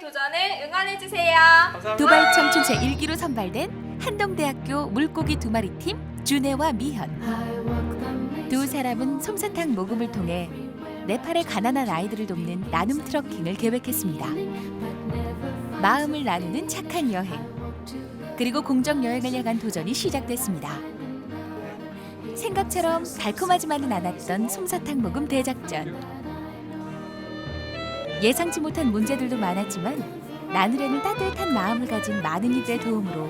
도전을 응원해주세요. 도발 청춘 제1기로 선발된 한동대학교 물고기 두 마리 팀 준혜와 미현. 두 사람은 솜사탕 모금을 통해 네팔의 가난한 아이들을 돕는 나눔 트러킹을 계획했습니다. 마음을 나누는 착한 여행, 그리고 공정 여행을 향한 도전이 시작됐습니다. 생각처럼 달콤하지만은 않았던 솜사탕 모금 대작전. 예상치 못한 문제들도 많았지만 나누려는 따뜻한 마음을 가진 많은 이들의 도움으로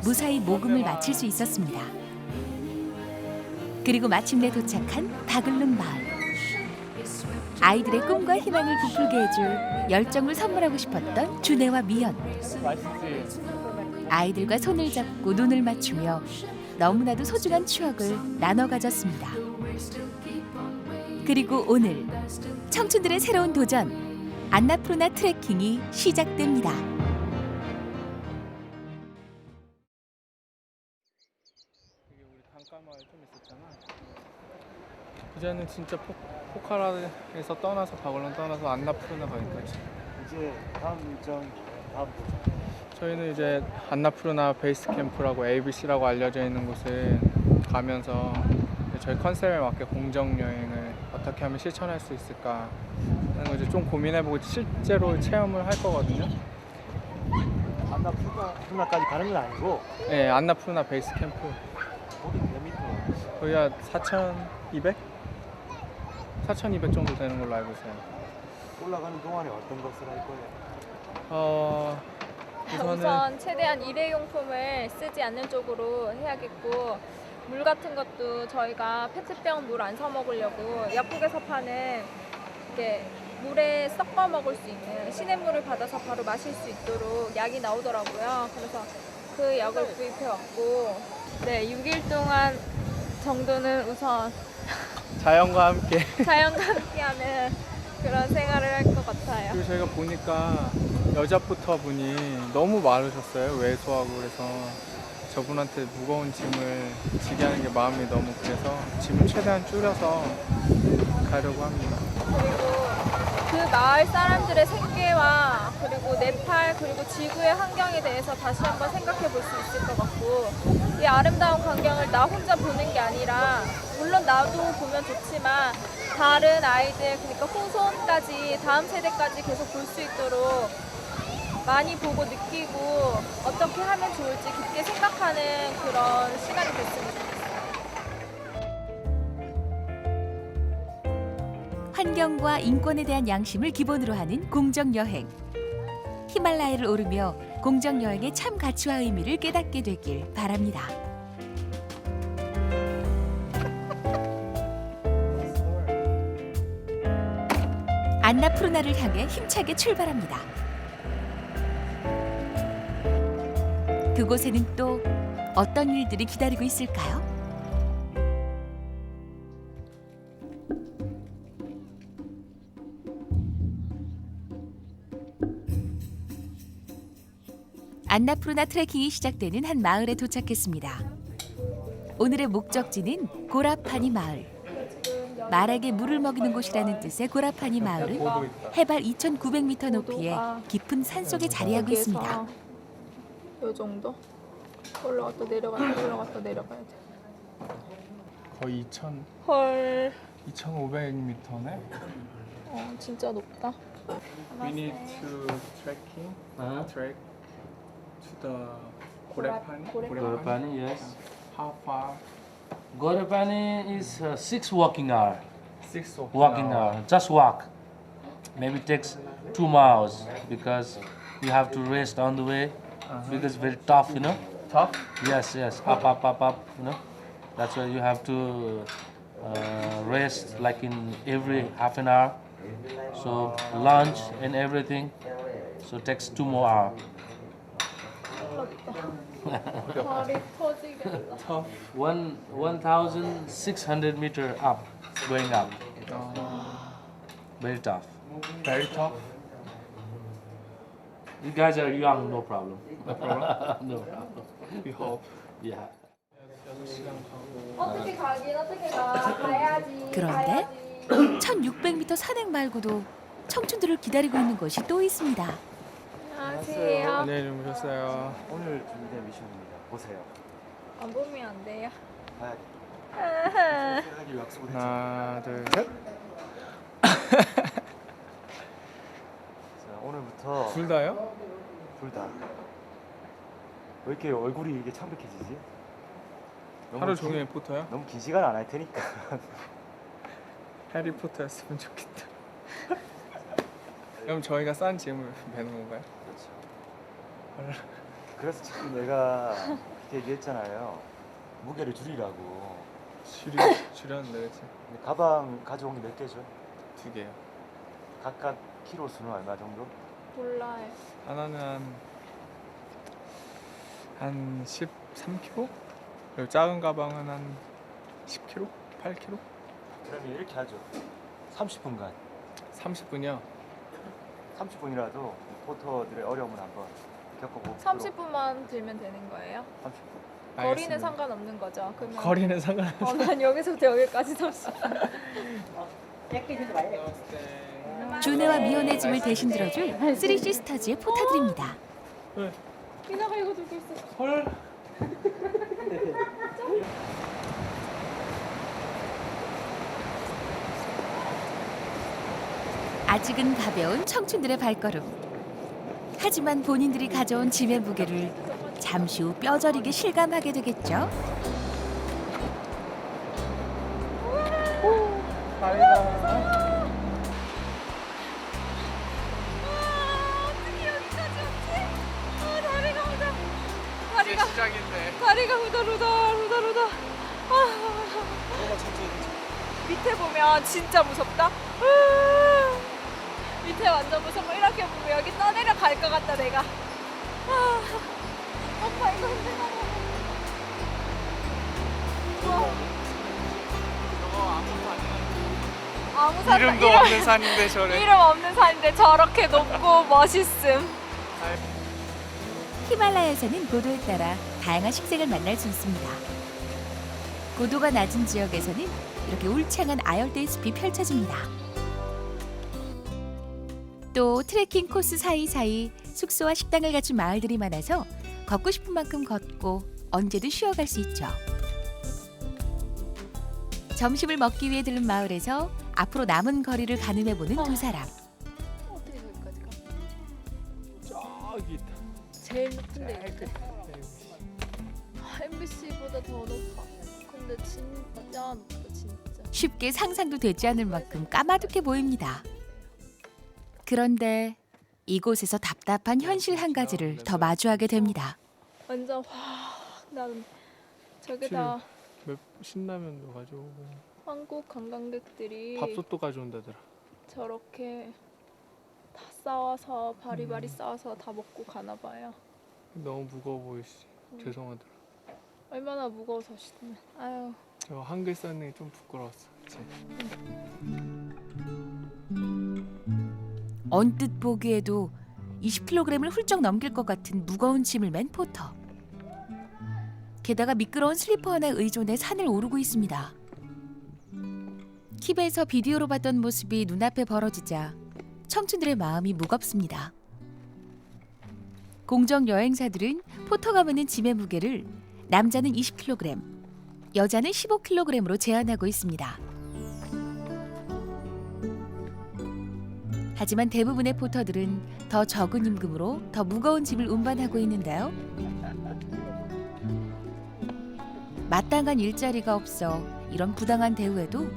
무사히 모금을 마칠 수 있었습니다. 그리고 마침내 도착한 바글룬 마을. 아이들의 꿈과 희망을 부풀게 해줄 열정을 선물하고 싶었던 준혜와 미연. 아이들과 손을 잡고 눈을 맞추며 너무나도 소중한 추억을 나눠 가졌습니다. 그리고 오늘 청춘들의 새로운 도전 안나푸르나 트레킹이 시작됩니다. 우리 강가마을 좀 있었잖아. 이제는 진짜 포카라에서 떠나서 바글론 떠나서 안나푸르나 가기까지. 이제 다음 일정 다음 저희는 이제 안나푸르나 베이스 캠프라고 ABC라고 알려져 있는 곳을 가면서 저희 컨셉에 맞게 공정 여행을 어떻게 하면 실천할 수 있을까 하는 거 이제 좀 고민해보고 실제로 체험을 할 거거든요. 안나푸르나까지 가는 건 아니고 네, 안나푸르나 베이스 캠프. 거기 몇 미터? 거기가 4,200? 4,200 정도 되는 걸로 알고 있어요. 올라가는 동안에 어떤 것을 할 거예요? 우선 최대한 일회용품을 쓰지 않는 쪽으로 해야겠고, 물 같은 것도 저희가 페트병 물 안 사 먹으려고 약국에서 파는 이렇게 물에 섞어 먹을 수 있는 시냇물을 받아서 바로 마실 수 있도록 약이 나오더라고요. 그래서 그 약을 구입해 왔고, 네, 6일 동안 정도는 우선 자연과 함께. 자연과 함께하는 그런 생활을 할 것 같아요. 그리고 저희가 보니까 여자 포터분이 너무 많으셨어요. 외소하고. 그래서 저분한테 무거운 짐을 지게 하는 게 마음이 너무 그래서 짐을 최대한 줄여서 가려고 합니다. 그리고 그 마을 사람들의 생계와 그리고 네팔 그리고 지구의 환경에 대해서 다시 한번 생각해 볼 수 있을 것 같고, 이 아름다운 광경을 나 혼자 보는 게 아니라 물론 나도 보면 좋지만 다른 아이들, 그러니까 후손까지 다음 세대까지 계속 볼 수 있도록 많이 보고 느끼고 어떻게 하면 좋을지 깊게 생각하는 그런 시간이 됐으면 좋겠어요. 환경과 인권에 대한 양심을 기본으로 하는 공정여행. 히말라야를 오르며 공정여행의 참 가치와 의미를 깨닫게 되길 바랍니다. 안나푸르나를 향해 힘차게 출발합니다. 그곳에는 또 어떤 일들이 기다리고 있을까요? 안나푸르나 트레킹이 시작되는 한 마을에 도착했습니다. 오늘의 목적지는 고라파니 마을. 말에게 물을 먹이는 곳이라는 뜻의 고라파니 마을은 해발 2,900m 높이의 깊은 산속에 자리하고 있습니다. 이 정도? 올라갔다 내려갔다 올라갔다 내려가야 돼. 거의 2,000, 헐, 2,500m네. 진짜 높다. We need to trekking, trek to the Gorepani. Gorepani, yes. How far? Gorepani is 6 walking hour. 6 Walking hour. Just walk. Maybe takes 2 miles because you have to rest on the way because very tough, you know. Tough? Yes, yes. Up, you know. That's why you have to rest like in every half an hour. So lunch and everything. So it takes 2 more hours. 다리 터지겠다. Tough. 1,600 meter up, going up. Very tough. Very tough. You guys are young, no problem. No problem. No problem. We hope. Yeah. 어떻게 가긴 어떻게 가. 가야지. 그런데 가야지. 1,600m 산행 말고도 청춘들을 기다리고 있는 곳이 또 있습니다. 안녕하세요. 안녕히 주무셨어요. 오늘 준비된 미션입니다. 보세요. 안 보면 안 돼요. 봐야 아하. 돼. 약속을 했잖아. 하나, 둘, 셋. 자, 오늘부터 둘 다요? 둘 다. 왜 이렇게 얼굴이 이게 창백해지지? 너무 하루 긴- 종일 포터요? 너무 긴 시간 안 할 테니까. 해리포터였으면 좋겠다. 그럼 저희가 싼 짐을 매는 건가요? 그렇죠. 그래서 지금 내가 그렇게 얘기했잖아요. 무게를 줄이라고. 줄였는데 그치? 근데 가방 가져온 게 몇 개죠? 2개요. 각각 키로 수는 얼마 정도? 몰라요. 하나는 한 13kg? 그리고 작은 가방은 한 10kg? 8kg? 그러면 이렇게 하죠. 30분간. 30분이요? 30분이라도 포터들의 어려움을 한번 겪어보고. 30분만 들면 되는 거예요? 30분. 거리는 알겠습니다. 상관없는 거죠? 그러면 거리는 상관없어요. 난 여기서부터 여기까지 30분. 준혜와 미연의 짐을 대신 들어줄 쓰리 시스터즈의 포터들입니다. 미나가 이거 들고 있어. 헐. 아직은 가벼운 청춘들의 발걸음. 하지만 본인들이 가져온 짐의 무게를 잠시 후 뼈저리게 실감하게 되겠죠. 어떻게 여기까지 왔지? 다리가 후들. 이제 시작인데. 다리가 후들후들. 밑에 보면 진짜 무섭다. 밑에 완전 무섭고 이렇게 보면 여기 떠내려 갈 것 같다 내가. 오빠 이거 흔들어. 아무 산 이름도 없는 산인데 저래. 이름 없는 산인데 저렇게 높고 멋있음. 히말라야에서는 고도에 따라 다양한 식생을 만날 수 있습니다. 고도가 낮은 지역에서는 이렇게 울창한 아열대 숲이 펼쳐집니다. 또 트레킹 코스 사이사이 숙소와 식당을 갖춘 마을들이 많아서 걷고 싶은 만큼 걷고 언제든 쉬어갈 수 있죠. 점심을 먹기 위해 들른 마을에서 앞으로 남은 거리를 가늠해보는 두 사람. 어떻게 저기까지 가? 저기 있다. 제일 높은데 이제. MBC보다 더 높아. 근데 진짜 높아 진짜. 쉽게 상상도 되지 않을 만큼 까마득해 보입니다. 그런데 이곳에서 답답한 현실 한 가지를 더 마주하게 됩니다. 완전 확 나는 저기다 신라면도 가져오고 한국 관광객들이 밥솥도 가져온다더라. 저렇게 다 싸와서 바리바리 싸와서 다 먹고 가나 봐요. 너무 무거워 보이시. 죄송하더라. 얼마나 무거워서 싶으면 아유. 저 한글 써는 게 좀 부끄러웠어. 그치? 언뜻 보기에도 20kg을 훌쩍 넘길 것 같은 무거운 짐을 맨 포터. 게다가 미끄러운 슬리퍼 하나에 의존해 산을 오르고 있습니다. 킵에서 비디오로 봤던 모습이 눈앞에 벌어지자 청춘들의 마음이 무겁습니다. 공정 여행사들은 포터가 메는 짐의 무게를 남자는 20kg, 여자는 15kg으로 제한하고 있습니다. 하지만 대부분의 포터들은 더 적은 임금으로 더 무거운 짐을 운반하고 있는데요. 마땅한 일자리가 없어 이런 부당한 대우에도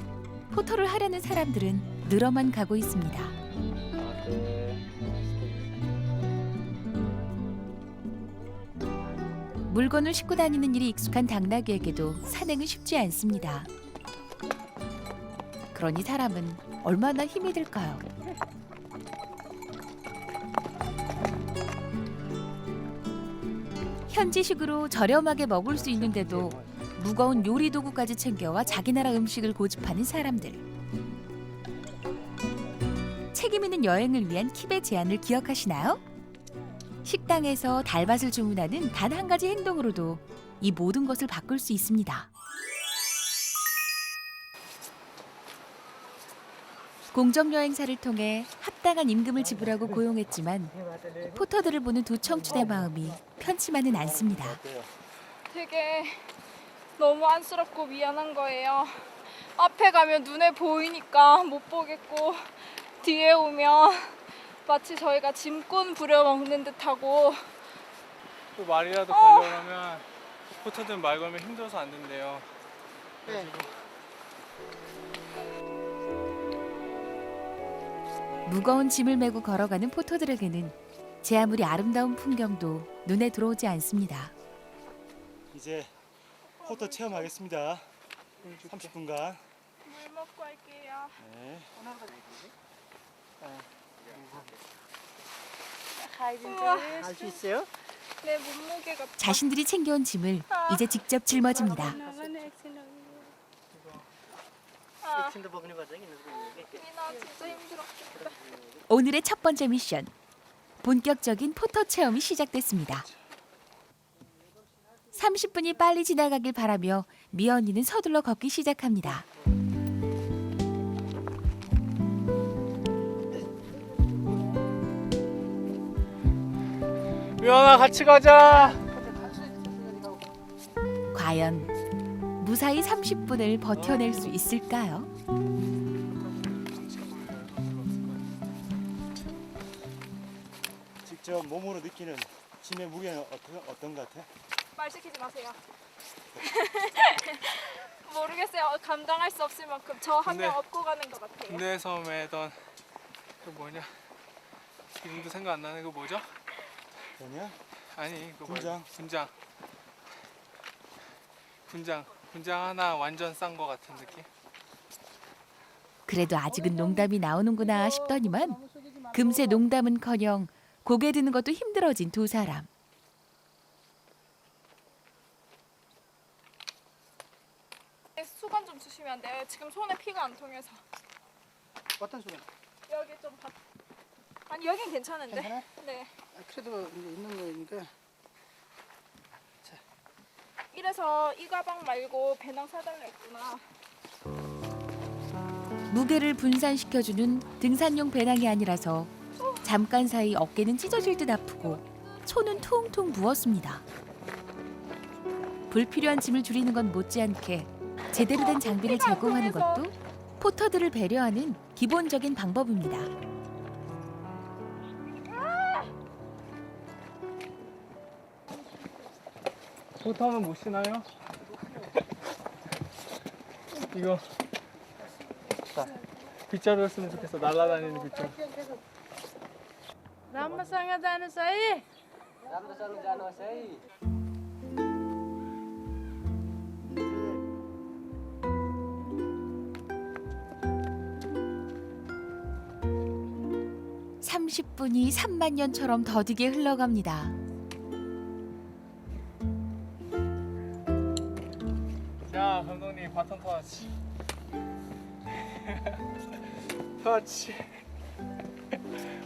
포터를 하려는 사람들은 늘어만 가고 있습니다. 물건을 싣고 다니는 일이 익숙한 당나귀에게도 산행은 쉽지 않습니다. 그러니 사람은 얼마나 힘이 들까요? 현지식으로 저렴하게 먹을 수 있는데도 무거운 요리 도구까지 챙겨와 자기 나라 음식을 고집하는 사람들. 책임 있는 여행을 위한 킵의 제안을 기억하시나요? 식당에서 달밭을 주문하는 단 한 가지 행동으로도 이 모든 것을 바꿀 수 있습니다. 공정 여행사를 통해 합당한 임금을 지불하고 고용했지만 포터들을 보는 두 청춘의 마음이 편치만은 않습니다. 되게 너무 안쓰럽고 미안한 거예요. 앞에 가면 눈에 보이니까 못 보겠고 뒤에 오면 마치 저희가 짐꾼 부려먹는 듯하고 또 말이라도 걸려면 포터들은 말 걸면 힘들어서 안 된대요. 무거운 짐을 메고 걸어가는 포터들에게는 제 아무리 아름다운 풍경도 눈에 들어오지 않습니다. 이제 포터 체험하겠습니다. 30분간. 물 먹고 할게요. 네. 할 수 있어요? 내 몸무게가 자신들이 챙겨온 짐을 이제 직접 짊어집니다. 미나 진짜 힘들었겠다. 오늘의 첫 번째 미션. 본격적인 포터 체험이 시작됐습니다. 30분이 빨리 지나가길 바라며 미연이는 서둘러 걷기 시작합니다. 미연아 같이 가자. 과연 무사히 30분을 버텨낼 수 있을까요? 직접 몸으로 느끼는 짐의 무게는 어떤 것 같아? 말 시키지 마세요. 모르겠어요. 감당할 수 없을 만큼 저 한 근데- 명 업고 가는 것 같아요. 군대에서 매던 그 뭐냐 이름도 생각 안 나는 그 뭐죠? 뭐냐? 아니 그 군장. 군장 하나 완전 싼 거 같은 느낌? 그래도 아직은 농담이 나오는구나 싶더니만 금세 농담은커녕 고개 드는 것도 힘들어진 두 사람. 수건 좀 주시면 안 돼요? 지금 손에 피가 안 통해서. 어떤 수건? 여기 좀 아니 여긴 괜찮은데. 괜찮아? 네. 그래도 이제 있는 거니까. 이래서 이 가방 말고 배낭 사달라 했구나. 무게를 분산시켜주는 등산용 배낭이 아니라서 잠깐 사이 어깨는 찢어질 듯 아프고 손은 퉁퉁 부었습니다. 불필요한 짐을 줄이는 건 못지않게 제대로 된 장비를 제공하는 것도 포터들을 배려하는 기본적인 방법입니다. 포터는 못 쉬나요? 이거 빗자루였으면 좋겠어. 날아다니는 빗자루. राम्रोसँग जानुहोस् है 삼십 분이 3만 년처럼 더디게 흘러갑니다. 자, 감독님 바톤 터치. 터치.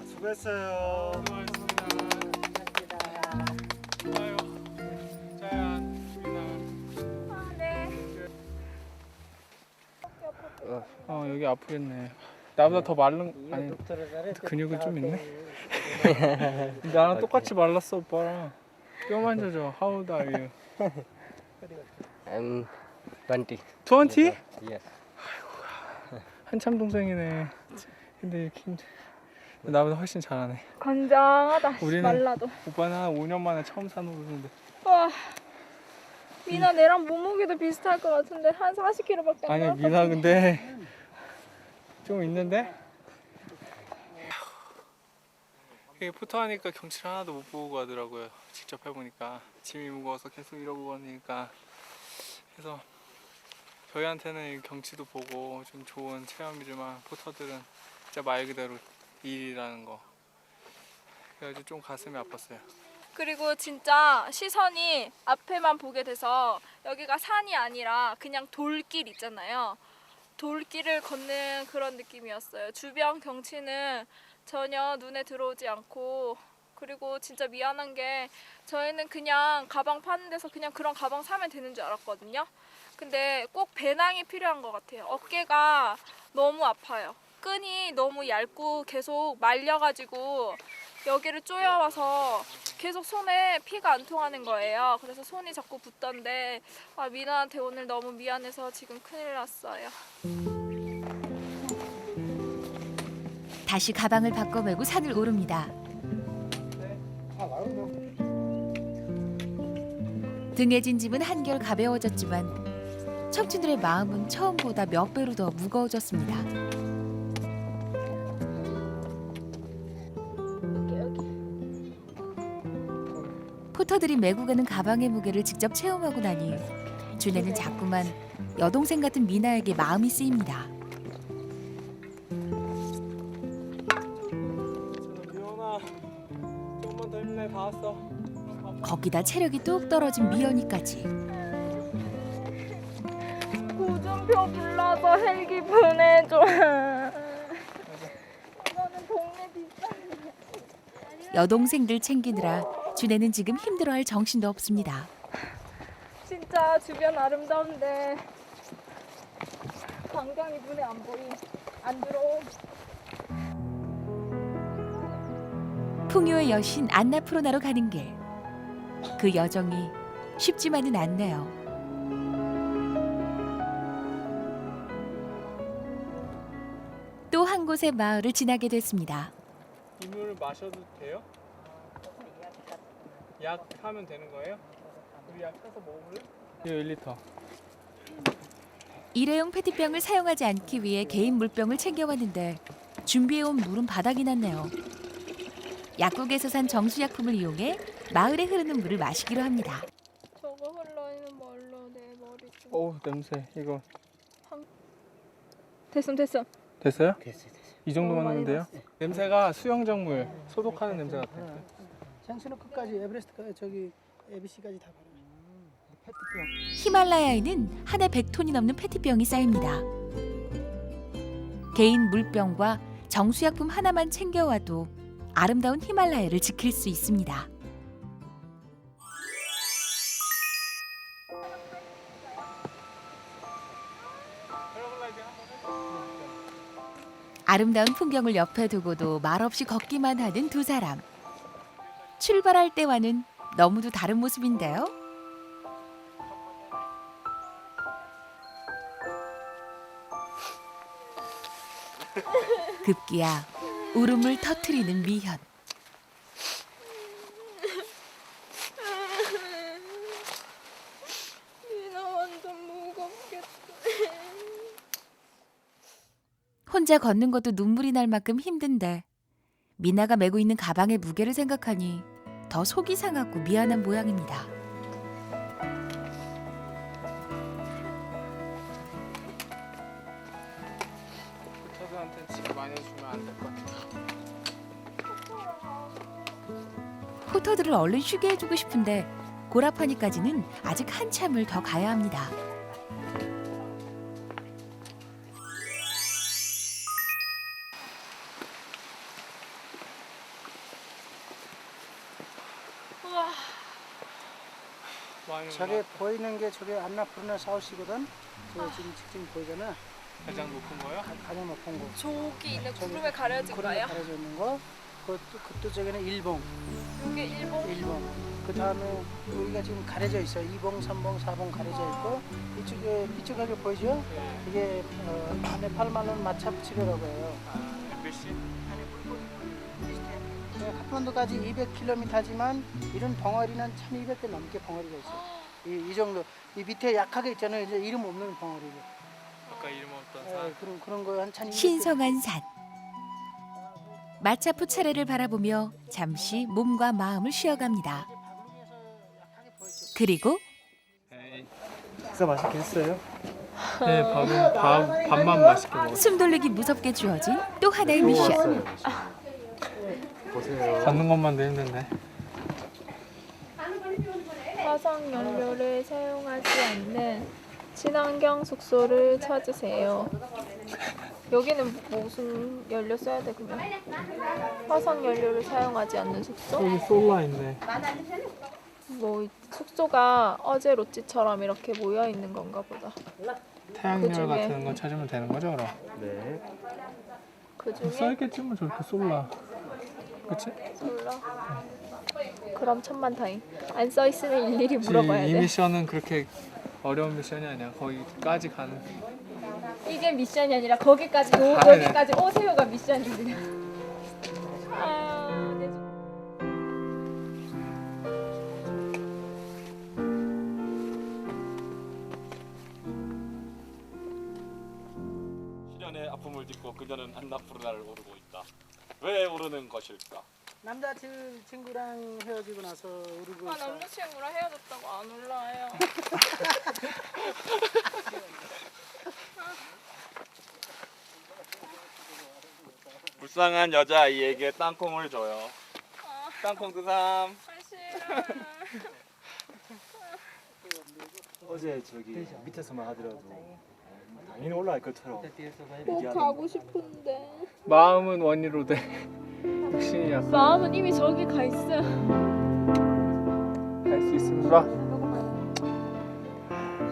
수고했어요. 수고하셨습니다. 아유, 자연, 유나. 아 네. 여기 아프겠네. 나보다 더 마른 아니 근육은 좀 있네. 나랑 똑같이 말랐어 오빠랑. 뼈 만져줘. How old are you? I'm 20. 20? Yes. 한참 동생이네. 근데 이렇게 나보다 훨씬 잘하네. 건장하다. 우리는- 말라도. 오빠는 한 5년 만에 처음 사는 거는데. 와. 미나 내랑 몸무게도 비슷할 것 같은데 한 40kg밖에 안 아니야 나왔거든. 미나 근데 좀 있는데. 이게 포토하니까 경치를 하나도 못 보고 가더라고요. 직접 해보니까 짐이 무거워서 계속 이러고 가니까. 그래서 저희한테는 이 경치도 보고 좀 좋은 체험이지만 포터들은 진짜 말 그대로 일이라는 거. 그래가지고 좀 가슴이 아팠어요. 그리고 진짜 시선이 앞에만 보게 돼서 여기가 산이 아니라 그냥 돌길 있잖아요. 돌길을 걷는 그런 느낌이었어요. 주변 경치는 전혀 눈에 들어오지 않고, 그리고 진짜 미안한 게 저희는 그냥 가방 파는 데서 그냥 그런 가방 사면 되는 줄 알았거든요. 근데 꼭 배낭이 필요한 것 같아요. 어깨가 너무 아파요. 끈이 너무 얇고 계속 말려가지고 여기를 쪼여와서 계속 손에 피가 안 통하는 거예요. 그래서 손이 자꾸 붓던데 미나한테 오늘 너무 미안해서 지금 큰일 났어요. 다시 가방을 바꿔 메고 산을 오릅니다. 등에 진 짐은 한결 가벼워졌지만 청춘들의 마음은 처음보다 몇 배로 더 무거워졌습니다. 포터들이 메고 가는 가방의 무게를 직접 체험하고 나니 준혜는 자꾸만 여동생 같은 미나에게 마음이 쓰입니다. 미연아, 조금만 더 힘내. 다 왔어. 거기다 체력이 뚝 떨어진 미연이까지. 구준표 불러서 헬기 보내줘. 이거는 동네 뒷산이야. 여동생들 챙기느라 준혜는 지금 힘들어할 정신도 없습니다. 진짜 주변 아름다운데 광경이 눈에 안 들어. 풍요의 여신 안나푸르나로 가는 길. 그 여정이 쉽지만은 않네요. 또 한 곳의 마을을 지나게 됐습니다. 이 물을 마셔도 돼요? 약 하면 되는 거예요? 우리 약 사서 먹을래? 이거 1리터. 일회용 페트병을 사용하지 않기 위해 개인 물병을 챙겨왔는데 준비해온 물은 바닥이 났네요. 약국에서 산 정수약품을 이용해 마을에 흐르는 물을 마시기로 합니다. 저거 흘러있는 뭘로 내 머리 좀. 오, 냄새. 이거 됐음. 됐어요? 됐어요. 이 정도만 많이 하면 돼요? 냄새가 수영장물 소독하는 냄새 같아요. 장수는 끝까지 에베레스트까지 저기 ABC까지 다 가요. 페트병. 히말라야에는 한 해 100톤이 넘는 페트병이 쌓입니다. 개인 물병과 정수약품 하나만 챙겨와도 아름다운 히말라야를 지킬 수 있습니다. 아름다운 풍경을 옆에 두고도 말없이 걷기만 하는 두 사람. 출발할 때와는 너무도 다른 모습인데요. 급기야 울음을 터뜨리는 미현. 미나 완전 무겁겠다. 혼자 걷는 것도 눈물이 날 만큼 힘든데 미나가 메고 있는 가방의 무게를 생각하니 더 속이 상하고 미안한 모양입니다. 포터들한테 지금 많이 주면 안 될 것 같아요. 포터들을 얼른 쉬게 해주고 싶은데 고라파니까지는 아직 한참을 더 가야 합니다. 저게 보이는 게 저게 안나푸르나 사우스거든. 저 지금 직진 보이잖아. 가장 높은 거요? 가장 높은 거. 저기 있는 저기 구름에 가려진 구름에 거예요? 가려져 있는 거. 그것도 저기는 일봉. 이게 일본? 일봉. 그 다음에 여기가 지금 가려져 있어. 2봉, 3봉, 4봉 가려져 있고 이쪽에 보이죠? 이게 네팔말로는 마차프치르라고 해요. MBC? 카트만두까지 200km지만 이런 벙어리는 1200개 넘게 벙어리가 있어. 이 정도. 이 밑에 약하게 있잖아요. 이제 이름 없는 벙어리를. 아까 이름 없던 산. 그런 거 한 1200개. 신성한 산. 마차푸 차례를 바라보며 잠시 몸과 마음을 쉬어갑니다. 그리고 식사 맛있게 했어요? 네, 밥만 맛있게 먹었어요. 숨 돌리기 무섭게 주어진 또 하나의 미션. 보세요. 걷는 것만도 힘든데. 화석 연료를 사용하지 않는 친환경 숙소를 찾으세요. 여기는 무슨 연료 써야 돼 그러면? 화석 연료를 사용하지 않는 숙소? 여기 솔라인데. 뭐 숙소가 어제 로찌처럼 이렇게 모여 있는 건가 보다. 태양열 그중에- 같은 거 찾으면 되는 거죠, 그럼? 네. 그 중에 써있겠지 뭐 저렇게 쏠라. 그치? 솔라. 그럼 천만다행. 안 써 있으면 일일이 물어봐야 이 돼. 미션은 그렇게 어려운 미션이 아니야. 거기까지 가는. 이게 미션이 아니라 거기까지 네. 여기까지 오세요가 미션인데. 아, 네. 시련의 아픔을 딛고 그녀는 안나푸르나를 오르고 있다. 왜 오르는 것일까? 남자친구랑 헤어지고 나서 오르고 아, 있어. 남자친구랑 헤어졌다고 안 올라와요. 불쌍한 여자아이에게 땅콩을 줘요. 땅콩 드삼. 아, 싫어. 어제 저기 밑에서만 하더라도 당연히 올라갈 것처럼 꼭 가고 싶은데. 마음은 원이로 돼. 육신이 약간 마음은 이미 저기 가 있어. 갈 수 있으면 봐.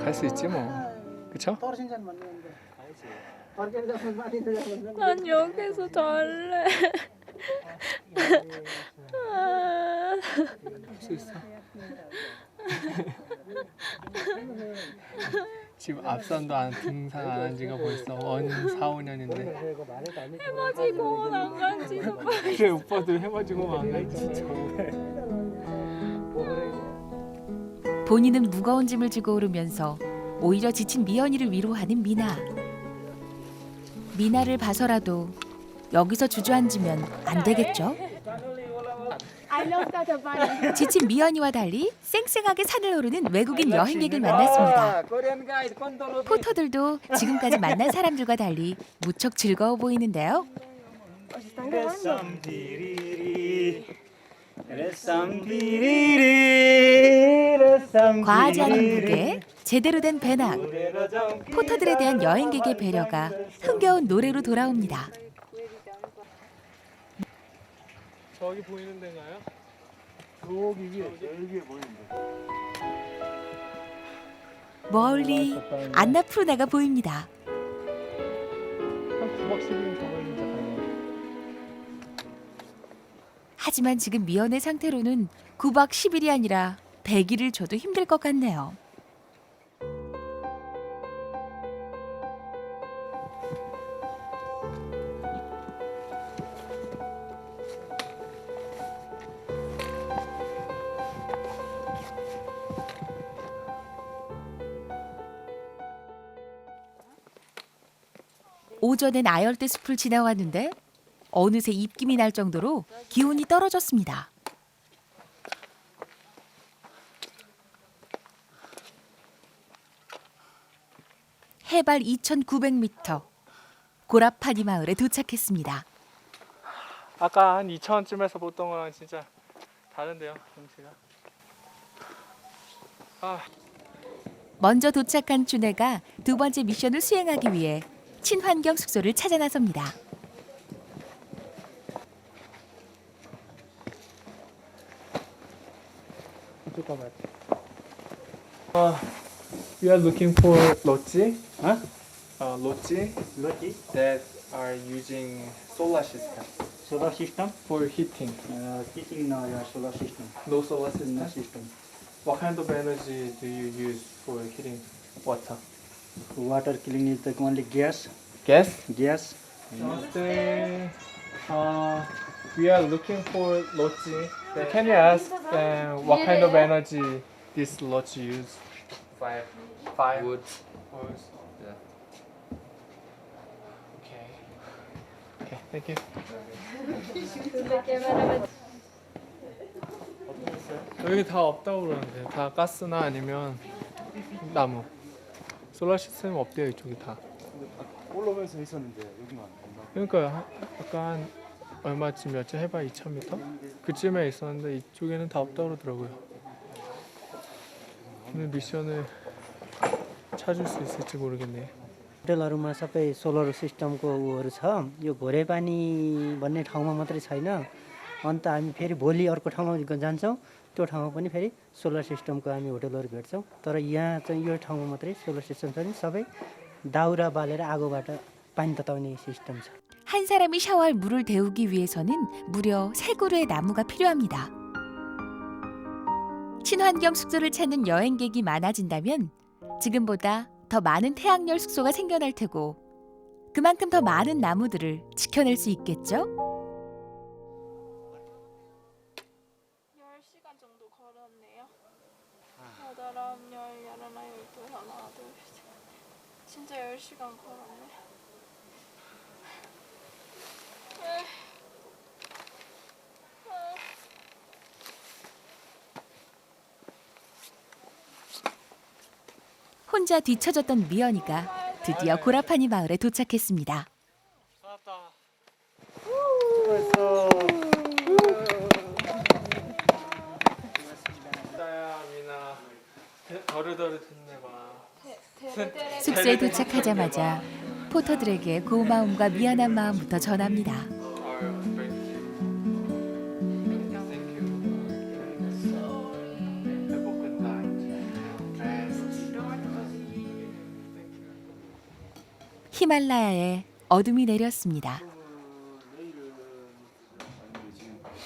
갈 수 있지 뭐. 그쵸? 떨어진 자는 맞는데. 난 여기서 잘래. 할 수 있어. 지금 앞선도 등산 안 한 지가 벌써 4, 5년인데 해가지고 난간지도 그래 오빠들 해가지고 안 갔지. 본인은 무거운 짐을 지고 오르면서 오히려 지친 미연이를 위로하는 미나. 미나를 봐서라도 여기서 주저앉으면 안 되겠죠? 지친 미연이와 달리 쌩쌩하게 산을 오르는 외국인 여행객을 만났습니다. 포터들도 지금까지 만난 사람들과 달리 무척 즐거워 보이는데요. 과하지 않은 무게, 제대로 된 배낭, 포터들에 대한 여행객의 배려가 흥겨운 노래로 돌아옵니다. 저기 보이는 데인가요? 저기 위에 제일 위에 보이는데. 멀리 안나푸르나가 보입니다. 한 9박 10일은 정말 진짜 가능해. 하지만 지금 미연의 상태로는 9박 10일이 아니라 100일을 줘도 힘들 것 같네요. 오전엔 아열대 숲을 지나왔는데 어느새 입김이 날 정도로 기온이 떨어졌습니다. 해발 2,900m, 고라파니 마을에 도착했습니다. 아까 한 2,000쯤에서 보던 거랑 진짜 다른데요 경치가. 먼저 도착한 준혜가 두 번째 미션을 수행하기 위해 친환경 숙소를 찾아 나섭니다. We are looking for lodge. Huh? Lodge Lucky that are using solar system solar system. for heating. Teaching now your solar system. No solar system. No system. What kind of energy do you use for heating water? Water clean is the only gas. Gas. Gas. Namaste. We are looking for lodge. Can you ask what kind of energy this lodge use? Five wood. Yeah. Okay, thank you. 여기 다 없다고 그러는데 다 가스나 아니면 나무. 솔라 시스템 없대요 이쪽이 다. 올라오면서 있었는데 여기만. 그러니까 아까 한 얼마쯤이었죠? 해발 2,000m? 그쯤에 있었는데 이쪽에는 다 없다고 그러더라고요. 오늘 미션을 찾을 수 있을지 모르겠네요. होटलहरूमा सबै सोलर सिस्टमको उहरू छ। यो घोरेपानी भन्ने ठाउँमा मात्रै छैन। अन्त हामी फेरि भोलि अर्को ठाउँमा जान्छौँ। त्यो ठाउँमा पनि फेरि सोलर सिस्टमको हामी होटलहरू भेट्छौँ। तर यहाँ चाहिँ यो ठाउँमा मात्रै सोलर सिस्टम छ नि सबै दाउरा बालेर आगोबाट पानी तताउने सिस्टम छ। 한 사람이 샤워할 물을 데우기 위해서는 무려 3그루의 나무가 필요합니다. 친환경 숙소를 찾는 여행객이 많아진다면 지금보다 더 많은 태양열 숙소가 생겨날 테고 그만큼 더 많은 나무들을 지켜낼 수 있겠죠? 10시간 정도 걸었네요. 여덟, 아홉, 열, 열하나, 열둘, 하나, 둘, 셋. 진짜 10시간 걸었네. 혼자 뒤처졌던 미연이가 드디어 고라파니 마을에 도착했습니다. 찾았다. 나야 미나. 더르더르했네 봐. 숙소에 도착하자마자 포터들에게 고마움과 미안한 마음부터 전합니다. 히말라야에 어둠이 내렸습니다.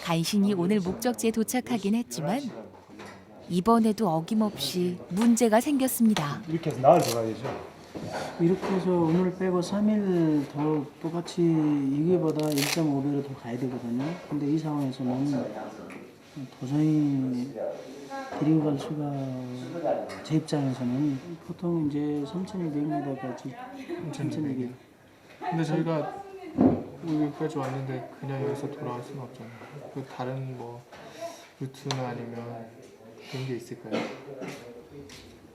간신히 오늘 목적지에 도착하긴 했지만 이번에도 어김없이 문제가 생겼습니다. 이렇게 해서 나을 들어가야 되죠. 이렇게 해서 오늘 빼고 3일 더 똑같이 이게보다 1.5배로 더 가야 되거든요. 근데 이 상황에서는 도저히 데리고 갈 수가 제 입장에서는 보통 이제 3,200m까지 3,200. 근데 저희가 여기까지 왔는데 그냥 여기서 돌아갈 수는 없잖아요. 그 다른 뭐 루트나 아니면 그런 게 있을까요?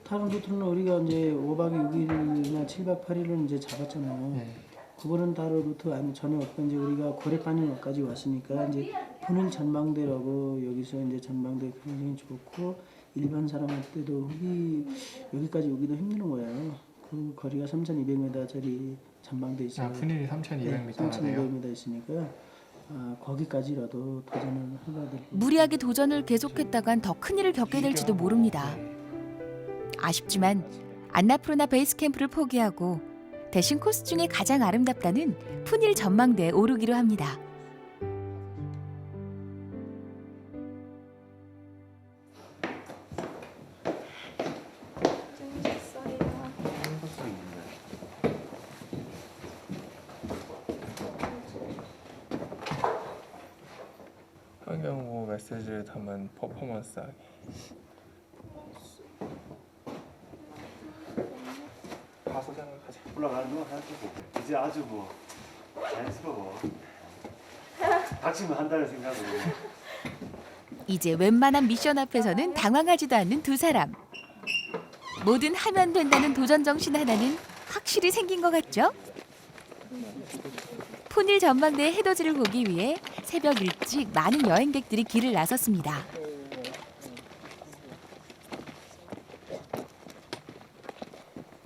다른 루트는 우리가 이제 5박 6일이나 7박 8일은 이제 잡았잖아요. 네. 그거는 다른 루트 아니 전혀 없고 이제 우리가 고래파니까지 왔으니까 이제 분일 전망대라고 여기서 이제 전망대 굉장히 좋고 일반 사람한테도 여기까지 오기도 힘든 거예요. 그 거리가 3,200m짜리 전망대 있어요. 아, 푸닐이 3,200m나 돼요? 3,200m 있으니까 거기까지라도 도전을 해봐야 될. 무리하게 도전을 계속했다간 더 큰일을 겪게 될지도 모릅니다. 아쉽지만 안나푸르나 베이스 캠프를 포기하고 대신 코스 중에 가장 아름답다는 푸닐 전망대에 오르기로 합니다. 환경보호 메시지를 담은 퍼포먼스 하기. 가서 생각하자. 올라가는 거 생각해보고 이제 아주 뭐 자연스러워. 닥치면 한다는 생각으로. 이제 웬만한 미션 앞에서는 당황하지도 않는 두 사람. 뭐든 하면 된다는 도전 정신 하나는 확실히 생긴 것 같죠? 푸닐 전망대의 해돋이를 보기 위해 새벽 일찍 많은 여행객들이 길을 나섰습니다.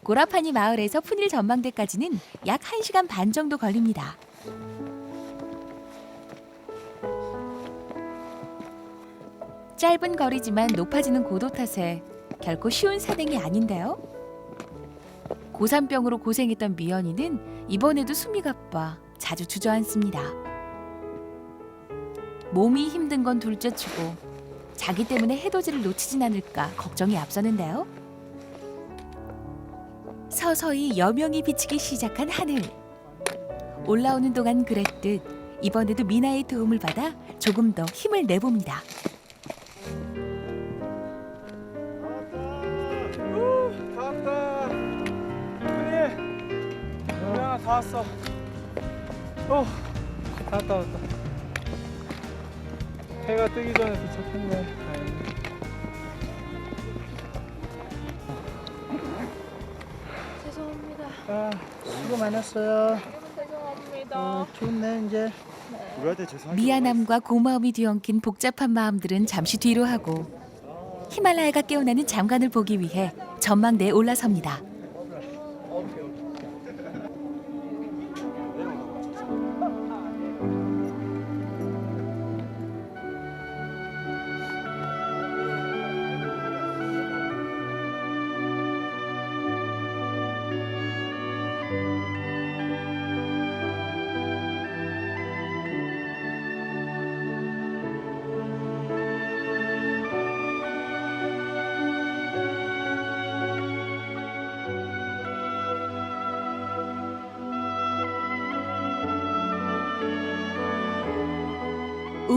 고라파니 마을에서 푸닐 전망대까지는 약 1시간 반 정도 걸립니다. 짧은 거리지만 높아지는 고도 탓에 결코 쉬운 산행이 아닌데요. 고산병으로 고생했던 미연이는 이번에도 숨이 가빠 자주 주저앉습니다. 몸이 힘든 건 둘째치고 자기 때문에 해돋이를 놓치진 않을까 걱정이 앞서는데요. 서서히 여명이 비치기 시작한 하늘. 올라오는 동안 그랬듯 이번에도 미나의 도움을 받아 조금 더 힘을 내봅니다. 다 왔다. 푸닐. 미안아, 다 왔어. 다 왔다. 해가 뜨기 전에 도착했네. 다행히. 죄송합니다. 수고 많았어요. 죄송합니다. 좋네 이제. 우리한테 죄송한 미안함과 고마움이 뒤엉킨 복잡한 마음들은 잠시 뒤로 하고 히말라야가 깨어나는 장관을 보기 위해 전망대에 올라섭니다.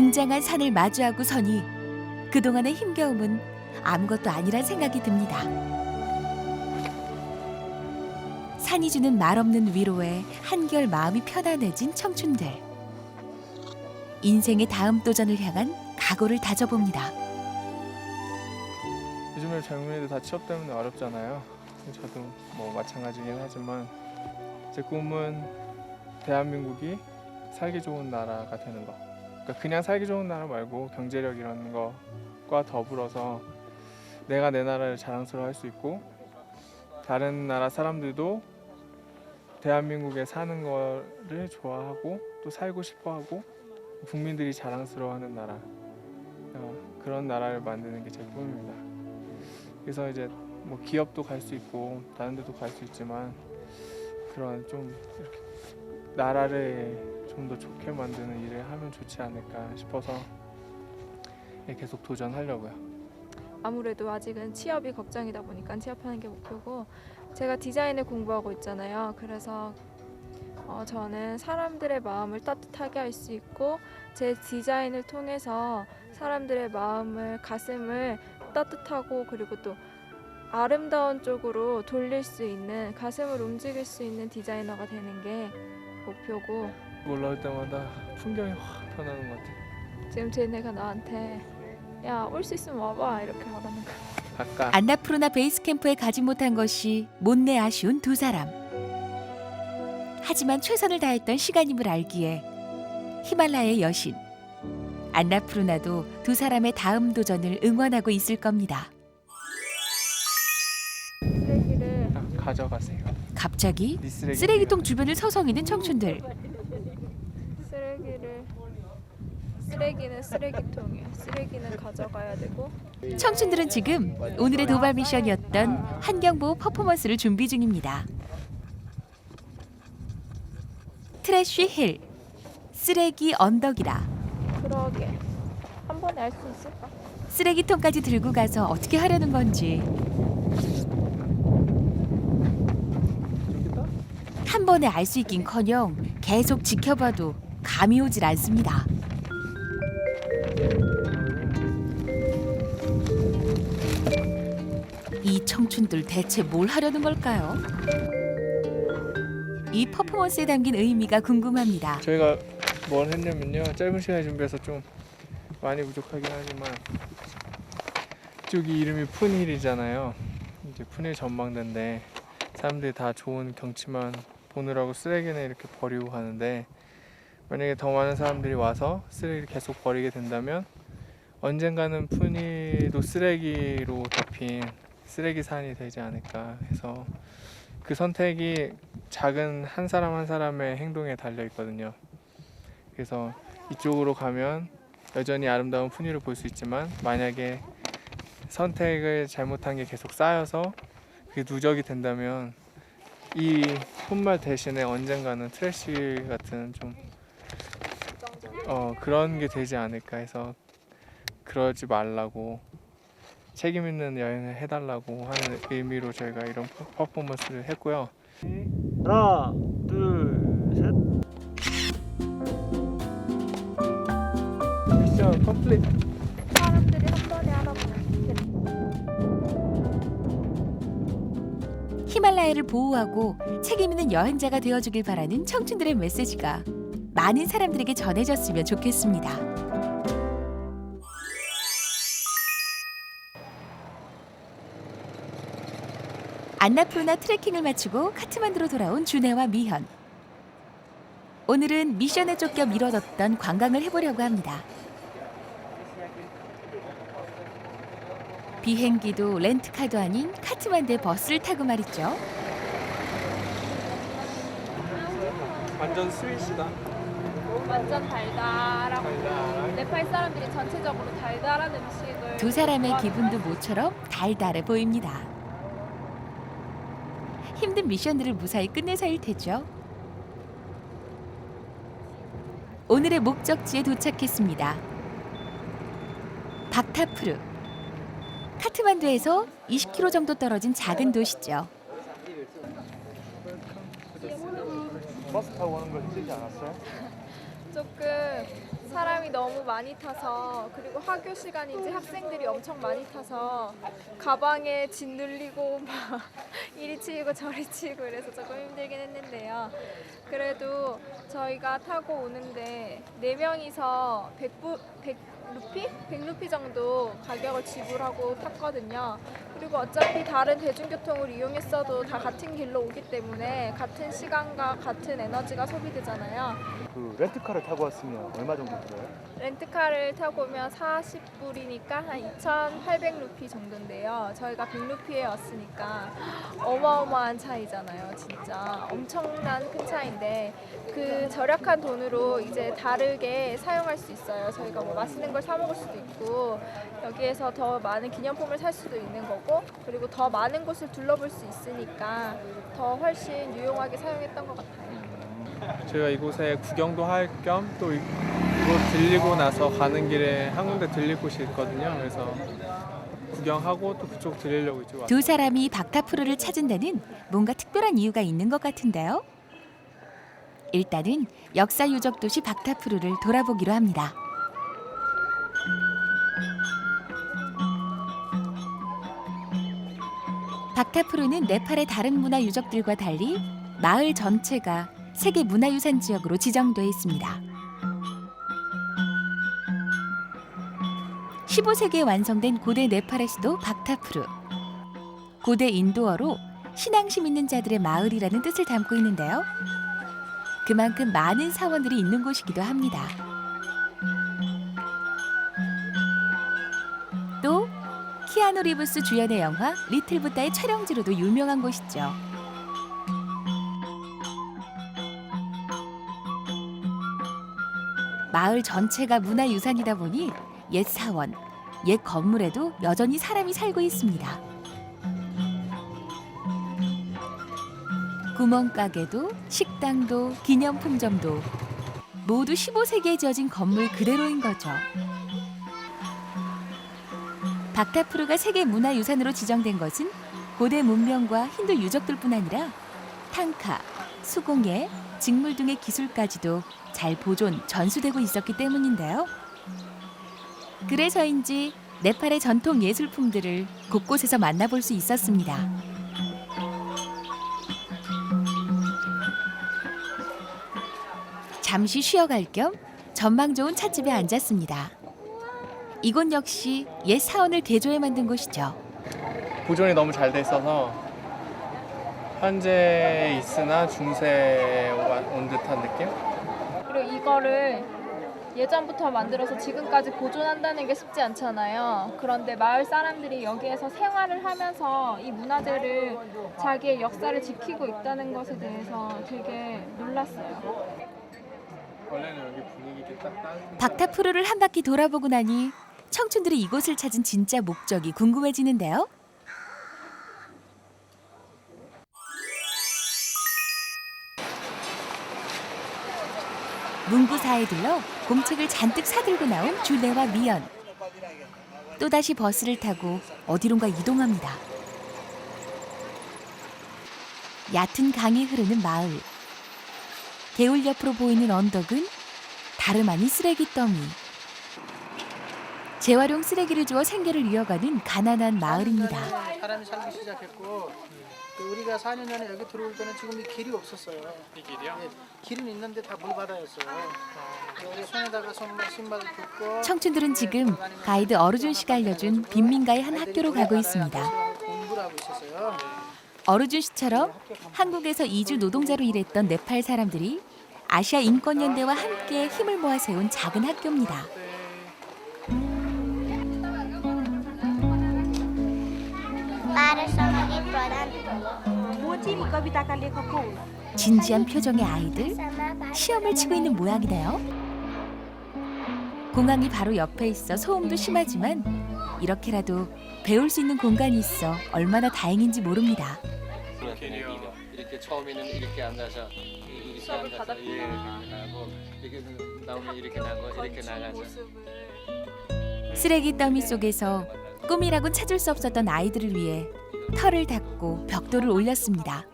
웅장한 산을 마주하고 서니 그동안의 힘겨움은 아무것도 아니란 생각이 듭니다. 산이 주는 말없는 위로에 한결 마음이 편안해진 청춘들. 인생의 다음 도전을 향한 각오를 다져봅니다. 요즘에 젊은이들 다 취업 때문에 어렵잖아요. 저도 뭐 마찬가지긴 하지만 제 꿈은 대한민국이 살기 좋은 나라가 되는 거. 그러니까 그냥 살기 좋은 나라 말고 경제력 이런 거과 더불어서 내가 내 나라를 자랑스러워할 수 있고 다른 나라 사람들도 대한민국에 사는 거를 좋아하고 또 살고 싶어하고 국민들이 자랑스러워하는 나라, 그런 나라를 만드는 게 제 꿈입니다. 그래서 이제 뭐 기업도 갈 수 있고 다른 데도 갈 수 있지만 그런 좀 이렇게 나라를 좀 더 좋게 만드는 일을 하면 좋지 않을까 싶어서 계속 도전하려고요. 아무래도 아직은 취업이 걱정이다 보니까 취업하는 게 목표고, 제가 디자인을 공부하고 있잖아요. 그래서 저는 사람들의 마음을 따뜻하게 할 수 있고 제 디자인을 통해서 사람들의 마음을, 가슴을 따뜻하고 그리고 또 아름다운 쪽으로 돌릴 수 있는, 가슴을 움직일 수 있는 디자이너가 되는 게 목표고, 올라올 때마다 풍경이 확 변하는 것 같아요. 지금 쟤네가 나한테 야, 올 수 있으면 와봐 이렇게 말하는 거. 아까 안나푸르나 베이스 캠프에 가지 못한 것이 못내 아쉬운 두 사람. 하지만 최선을 다했던 시간임을 알기에 히말라야의 여신 안나푸르나도 두 사람의 다음 도전을 응원하고 있을 겁니다. 쓰레기를 가져가세요. 갑자기 네 쓰레기. 쓰레기통 주변을 서성이는 청춘들. 쓰레기는 쓰레기통이야. 쓰레기는 가져가야 되고. 청춘들은 지금 오늘의 도발 미션이었던 환경보호 퍼포먼스를 준비 중입니다. 트래쉬 힐, 쓰레기 언덕이라. 그러게. 한 번에 알 수 있을까? 쓰레기통까지 들고 가서 어떻게 하려는 건지. 한 번에 알 수 있긴커녕 계속 지켜봐도 감이 오질 않습니다. 이 청춘들 대체 뭘 하려는 걸까요? 이 퍼포먼스에 담긴 의미가 궁금합니다. 저희가 뭘 했냐면요, 짧은 시간에 준비해서 좀 많이 부족하긴 하지만 이쪽이 이름이 푼힐이잖아요. 이제 푼힐 전망대인데 사람들이 다 좋은 경치만 보느라고 쓰레기는 이렇게 버리고 가는데, 만약에 더 많은 사람들이 와서 쓰레기를 계속 버리게 된다면 언젠가는 푼힐도 쓰레기로 덮인 쓰레기 산이 되지 않을까 해서, 그 선택이 작은 한 사람 한 사람의 행동에 달려 있거든요. 그래서 이쪽으로 가면 여전히 아름다운 푼힐을 볼 수 있지만 만약에 선택을 잘못한 게 계속 쌓여서 그게 누적이 된다면 이 풋말 대신에 언젠가는 트래쉬 같은 좀 그런 게 되지 않을까 해서, 그러지 말라고, 책임 있는 여행을 해달라고 하는 의미로 저희가 이런 퍼포먼스를 했고요. 하나, 둘, 셋. 미션 컴플릿. 사람들이 한 번에 알아보는. 히말라야를 보호하고 책임 있는 여행자가 되어주길 바라는 청춘들의 메시지가 많은 사람들에게 전해졌으면 좋겠습니다. 안나푸르나 트레킹을 마치고 카트만두로 돌아온 준혜와 미현. 오늘은 미션에 쫓겨 미뤄졌던 관광을 해보려고 합니다. 비행기도 렌트카도 아닌 카트만두의 버스를 타고 말이죠. 완전 스윗이다. 완전 달달하고 달달하게. 네팔 사람들이 전체적으로 달달한 음식을. 두 사람의 기분도 모처럼 달달해 보입니다. 힘든 미션들을 무사히 끝내서 일 테죠. 오늘의 목적지에 도착했습니다. 박타푸르. 카트만두에서 20km 정도 떨어진 작은 도시죠. 버스 타고 오는 거 힘들지 않았어요? 조금 사람이 너무 많이 타서, 그리고 학교 시간인지 학생들이 엄청 많이 타서 가방에 짐 늘리고 막 이리 치이고 저리 치이고 이래서 조금 힘들긴 했는데요. 그래도 저희가 타고 오는데 4명이서 100루피 정도 가격을 지불하고 탔거든요. 그리고 어차피 다른 대중교통을 이용했어도 다 같은 길로 오기 때문에 같은 시간과 같은 에너지가 소비되잖아요. 그 렌트카를 타고 왔으면 얼마 정도 들어요? 렌트카를 타고 오면 40불이니까 한 2,800루피 정도인데요. 저희가 100루피에 왔으니까 어마어마한 차이잖아요. 진짜 엄청난 큰 차이인데 그 절약한 돈으로 이제 다르게 사용할 수 있어요. 저희가 뭐 맛있는 걸 사 먹을 수도 있고 여기에서 더 많은 기념품을 살 수도 있는 거고, 그리고 더 많은 곳을 둘러볼 수 있으니까 더 훨씬 유용하게 사용했던 것 같아요. 저희가 이곳에 구경도 할 겸 또 이곳 들리고 나서 가는 길에 한 군데 들릴 곳이 있거든요. 그래서 구경하고 또 그쪽 들리려고 이쪽 왔어요. 두 사람이 박타프루를 찾은 데는 뭔가 특별한 이유가 있는 것 같은데요. 일단은 역사 유적 도시 박타프루를 돌아보기로 합니다. 박타프루는 네팔의 다른 문화 유적들과 달리 마을 전체가 세계 문화유산 지역으로 지정돼 있습니다. 15세기에 완성된 고대 네팔의 수도 박타프루. 고대 인도어로 신앙심 있는 자들의 마을이라는 뜻을 담고 있는데요. 그만큼 많은 사원들이 있는 곳이기도 합니다. 또 키아누 리브스 주연의 영화 리틀 부다의 촬영지로도 유명한 곳이죠. 마을 전체가 문화유산이다 보니 옛 사원, 옛 건물에도 여전히 사람이 살고 있습니다. 구멍가게도, 식당도, 기념품점도 모두 15세기에 지어진 건물 그대로인 거죠. 박타프루가 세계 문화유산으로 지정된 것은 고대 문명과 힌두 유적들뿐 아니라 탕카, 수공예, 직물 등의 기술까지도 잘 보존, 전수되고 있었기 때문인데요. 그래서인지 네팔의 전통 예술품들을 곳곳에서 만나볼 수 있었습니다. 잠시 쉬어갈 겸 전망 좋은 찻집에 앉았습니다. 이곳 역시 옛 사원을 개조해 만든 곳이죠. 보존이 너무 잘 돼 있어서 현재에 있으나 중세에 온 듯한 느낌? 그리고 이거를 예전부터 만들어서 지금까지 보존한다는 게 쉽지 않잖아요. 그런데 마을 사람들이 여기에서 생활을 하면서 이 문화재를, 자기의 역사를 지키고 있다는 것에 대해서 되게 놀랐어요. 원래는 여기 분위기가 딱 따뜻한. 박타프루를 한 바퀴 돌아보고 나니 청춘들이 이곳을 찾은 진짜 목적이 궁금해지는데요. 문구사에 들러 공책을 잔뜩 사들고 나온 주네와 미연. 또다시 버스를 타고 어디론가 이동합니다. 얕은 강이 흐르는 마을. 개울 옆으로 보이는 언덕은 다름 아닌 쓰레기 더미. 재활용 쓰레기를 주워 생계를 이어가는 가난한 마을입니다. 사람이 살기 시작했고 우리가 4년 전에 여기 들어올 때는 지금 이 길이 없었어요. 이 길이요? 네, 길은 있는데 다 물바다였어요. 여기 손에다가 신발을 긋고 청춘들은 지금 가이드 어르준 씨가 알려준 빈민가의 한 학교로 가고 있습니다. 공부를 하고 있었어요. 어르준 씨처럼 한국에서 이주 노동자로 일했던 네팔 사람들이 아시아 인권연대와 함께 힘을 모아 세운 작은 학교입니다. 진지한 표정의 아이들, 시험을 치고 있는 모양이네요. 공항이 바로 옆에 있어 소음도 심하지만 이렇게라도 배울 수 있는 공간이 있어 얼마나 다행인지 모릅니다. 이렇게 처음에는 이렇게 앉아서 이렇게 앉아서 이렇게 하고 이렇게 나오면 이렇게 나고 이렇게 나가서 쓰레기 더미 속에서 꿈이라곤 찾을 수 없었던 아이들을 위해 털을 닦고 벽돌을 올렸습니다.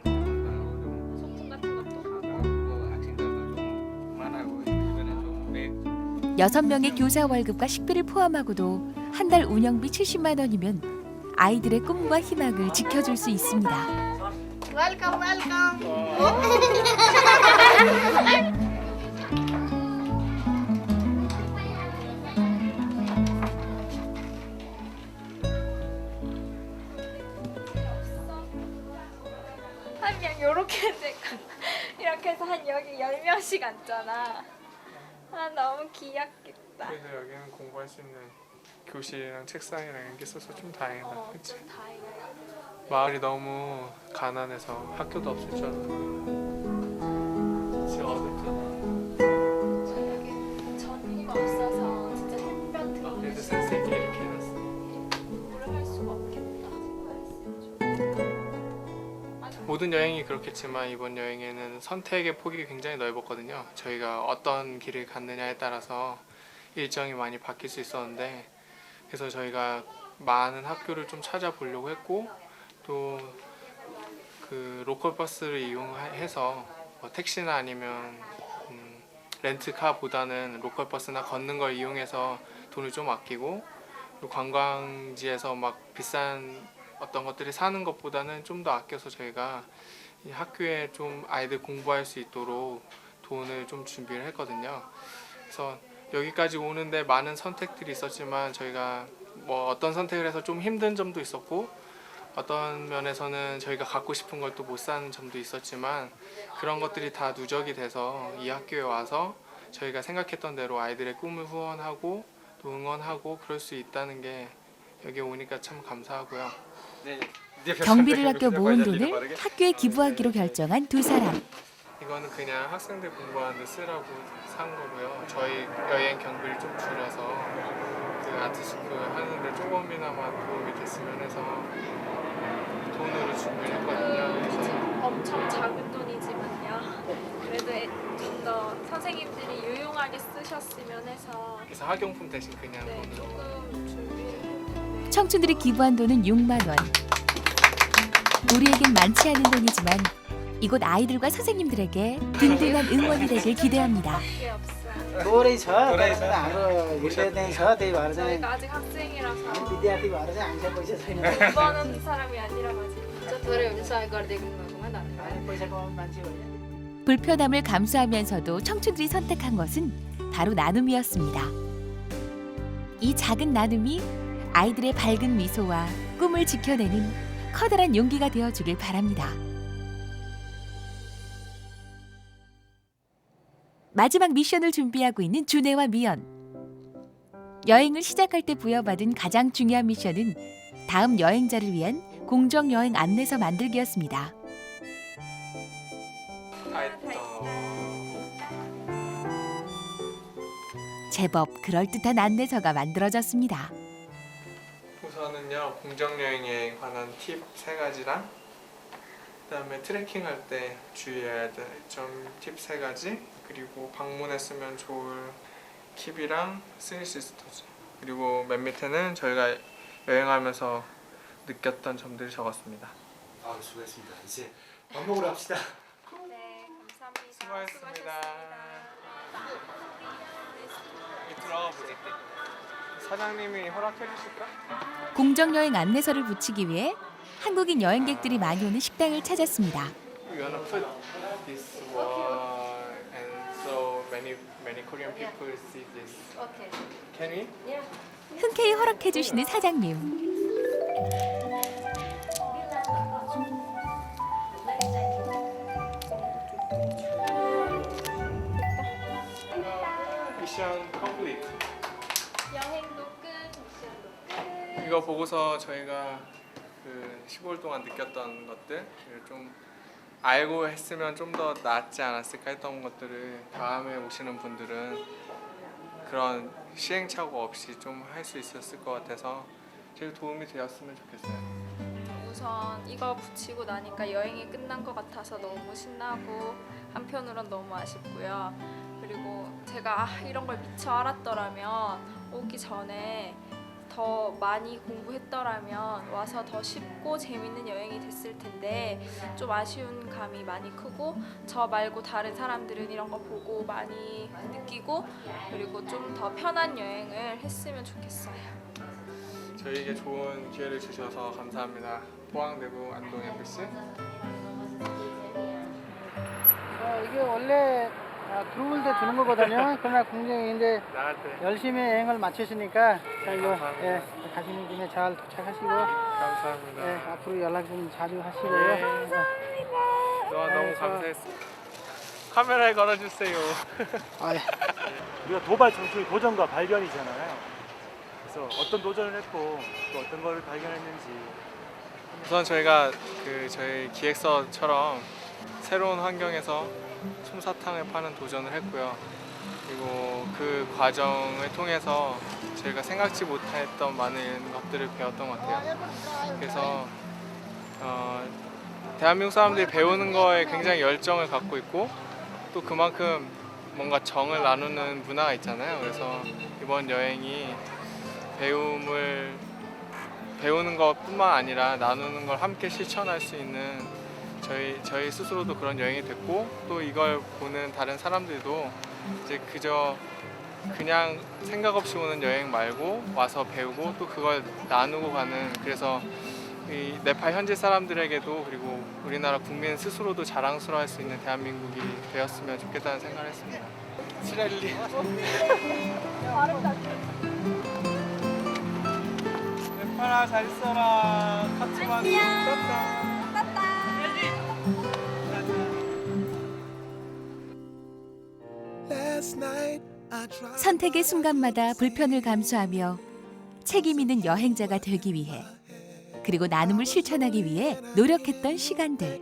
6명의 교사 월급과 식비를 포함하고도 한 달 운영비 70만 원이면 아이들의 꿈과 희망을 지켜줄 수 있습니다. 웰컴 웰컴. 한 명 요렇게 찍고 이렇게 해서 한 여기 10명씩 앉잖아. 아 너무 귀엽겠다. 그래서 여기는 공부할 수 있는 교실이랑 책상이랑 이런 게 있어서 좀 다행이다. 그치? 좀 다행이야. 마을이 너무 가난해서 학교도 없을 줄 알았는데 지금 어둡잖아. 저 여기 전기가 없어서 진짜 햇볕 들어오는 그래도 센스있게 이렇게 해놨어. 공부를 할 수가 없겠다. 모든 여행이 그렇겠지만 이번 여행에는 선택의 폭이 굉장히 넓었거든요. 저희가 어떤 길을 갔느냐에 따라서 일정이 많이 바뀔 수 있었는데 그래서 저희가 많은 학교를 좀 찾아보려고 했고 또 그 로컬 버스를 이용해서 뭐 택시나 아니면 렌트카보다는 로컬 버스나 걷는 걸 이용해서 돈을 좀 아끼고 또 관광지에서 막 비싼 어떤 것들이 사는 것보다는 좀 더 아껴서 저희가 이 학교에 좀 아이들 공부할 수 있도록 돈을 좀 준비를 했거든요. 그래서 여기까지 오는데 많은 선택들이 있었지만 저희가 뭐 어떤 선택을 해서 좀 힘든 점도 있었고 어떤 면에서는 저희가 갖고 싶은 걸 또 못 사는 점도 있었지만 그런 것들이 다 누적이 돼서 이 학교에 와서 저희가 생각했던 대로 아이들의 꿈을 후원하고 또 응원하고 그럴 수 있다는 게 여기 오니까 참 감사하고요. 경비를 아껴 모은 돈을 학교에 기부하기로 결정한 두 사람. 이거는 그냥 학생들 공부하는데 쓰라고 산 거고요. 저희 여행 경비를 좀 줄여서 그 아트스쿨 하는데 조금이나마 도움이 됐으면 해서 돈으로 준비를 했거든요. 그래서 엄청 작은 돈이지만요. 그래도 좀 더 선생님들이 유용하게 쓰셨으면 해서 그래서 학용품 대신 그냥 네, 돈으로 조금 준비를 했는데 청춘들이 기부한 돈은 6만 원. 우리에겐 많지 않은 돈이지만 이곳 아이들과 선생님들에게 든든한 응원이 되길 기대합니다. 밖에 없어요. थोरै छ तर पनि हाम्रो हिँड्दै छ त्यही भएर चाहिँ 저희가 아직 학생이라서 विद्यार्थी भएर चाहिँ हामीसँग पैसा छैन 돈 버는 사람이 아니라가지고 저 थोरै हुन्छ सहयोग गरिदिएको भएकोमा धन्यवाद. हामी पैसा कमाउने मान्छे होइन 불편함을 감수하면서도 청춘들이 선택한 것은 바로 나눔이었습니다. 이 작은 나눔이 아이들의 밝은 미소와 꿈을 지켜내는 커다란 용기가 되어주길 바랍니다. 마지막 미션을 준비하고 있는 준혜와 미연. 여행을 시작할 때 부여받은 가장 중요한 미션은 다음 여행자를 위한 공정 여행 안내서 만들기였습니다. 제법 그럴듯한 안내서가 만들어졌습니다. 우선은요 공정여행에 관한 팁 3가지랑 그다음에 트레킹할 때 주의해야 될 점 팁 3가지 그리고 방문했으면 좋을 킵이랑 쓰니시스터즈 그리고 맨 밑에는 저희가 여행하면서 느꼈던 점들을 적었습니다. 아 수고했습니다. 이제 밥 먹으러 갑시다. 네 감사합니다. 수고하셨습니다. 들어가 보자. 사장님이 허락해 주실까? 공정여행 안내서를 붙이기 위해 한국인 여행객들이 많이 오는 식당을 찾았습니다. We wanna put this wall and so many Korean people see this. 오케이. Can we? 흔쾌히 허락해 주시는 사장님. 미션 컴플리트. 여행도 끝, 미션도 끝. 이거 보고서 저희가 그 15일 동안 느꼈던 것들 좀 알고 했으면 좀 더 낫지 않았을까 했던 것들을 다음에 오시는 분들은 그런 시행착오 없이 좀 할 수 있었을 것 같아서 제일 도움이 되었으면 좋겠어요. 우선 이거 붙이고 나니까 여행이 끝난 것 같아서 너무 신나고 한편으론 너무 아쉽고요. 그리고 제가 이런 걸 미처 알았더라면 오기 전에 더 많이 공부했더라면 와서 더 쉽고 재밌는 여행이 됐을 텐데 좀 아쉬운 감이 많이 크고 저 말고 다른 사람들은 이런 거 보고 많이 느끼고 그리고 좀 더 편한 여행을 했으면 좋겠어요. 저희에게 좋은 기회를 주셔서 감사합니다. 포항대구 안동 MBC. 이게 원래 들어올 때 주는 거거든요. 그러나 굉장히 이제 나갈 때 열심히 여행을 마치시니까 자, 이거 감사합니다. 예, 가시는 김에 잘 도착하시고 감사합니다. 예, 앞으로 연락 좀 자주 하시고요. 너무 감사했습니다. 카메라에 걸어주세요. 아, 예. 우리가 도발 청춘이 도전과 발견이잖아요. 그래서 어떤 도전을 했고 또 어떤 걸 발견했는지. 우선 저희가 저희 기획서처럼 새로운 환경에서 솜사탕을 파는 도전을 했고요. 그리고 그 과정을 통해서 저희가 생각지 못했던 많은 것들을 배웠던 것 같아요. 그래서 대한민국 사람들이 배우는 거에 굉장히 열정을 갖고 있고 또 그만큼 뭔가 정을 나누는 문화가 있잖아요. 그래서 이번 여행이 배우는 것뿐만 아니라 나누는 걸 함께 실천할 수 있는 저희 스스로도 그런 여행이 됐고 또 이걸 보는 다른 사람들도 이제 그냥 생각 없이 오는 여행 말고 와서 배우고 또 그걸 나누고 가는 그래서 이 네팔 현지 사람들에게도 그리고 우리나라 국민 스스로도 자랑스러워할 수 있는 대한민국이 되었으면 좋겠다는 생각을 했습니다. 치렐리. 네팔아 잘 있어라. 카츠만두 떴다. 선택의 순간마다 불편을 감수하며 책임 있는 여행자가 되기 위해 그리고 나눔을 실천하기 위해 노력했던 시간들.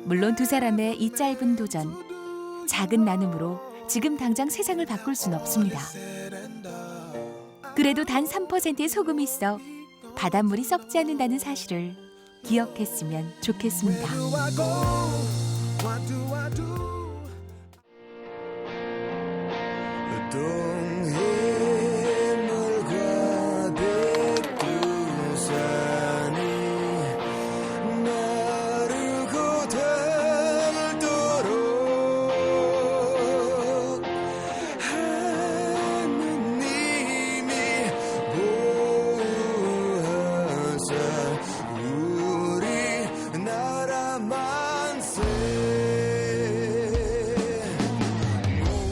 물론 두 사람의 이 짧은 도전, 작은 나눔으로 지금 당장 세상을 바꿀 수는 없습니다. 그래도 단 3%의 소금이 있어 바닷물이 썩지 않는다는 사실을 기억했으면 좋겠습니다. Don't